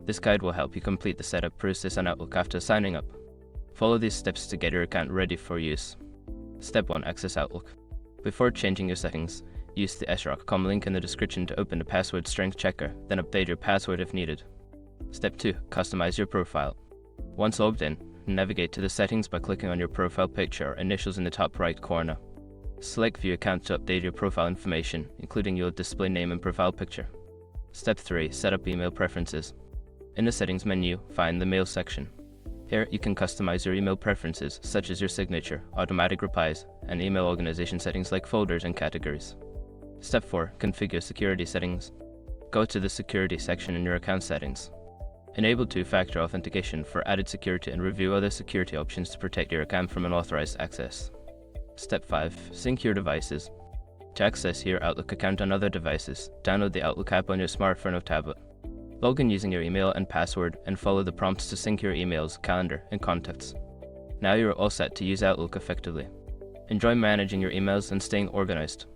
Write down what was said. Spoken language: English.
This guide will help you complete the setup process on Outlook after signing up. Follow these steps to get your account ready for use. Step 1. Access Outlook. Before changing your settings, use the srock.com link in the description to open the password strength checker, then update your password if needed. Step 2. Customize your profile. Once logged in, navigate to the settings by clicking on your profile picture or initials in the top right corner. Select View Account to update your profile information, including your display name and profile picture. Step 3. Set up email preferences. In the Settings menu, find the Mail section. Here, you can customize your email preferences, such as your signature, automatic replies, and email organization settings like folders and categories. Step 4. Configure security settings. Go to the Security section in your account settings. Enable two-factor authentication for added security and review other security options to protect your account from unauthorized access. Step 5. Sync your devices. To access your Outlook account on other devices, download the Outlook app on your smartphone or tablet. Log in using your email and password and follow the prompts to sync your emails, calendar, and contacts. Now you're all set to use Outlook effectively. Enjoy managing your emails and staying organized.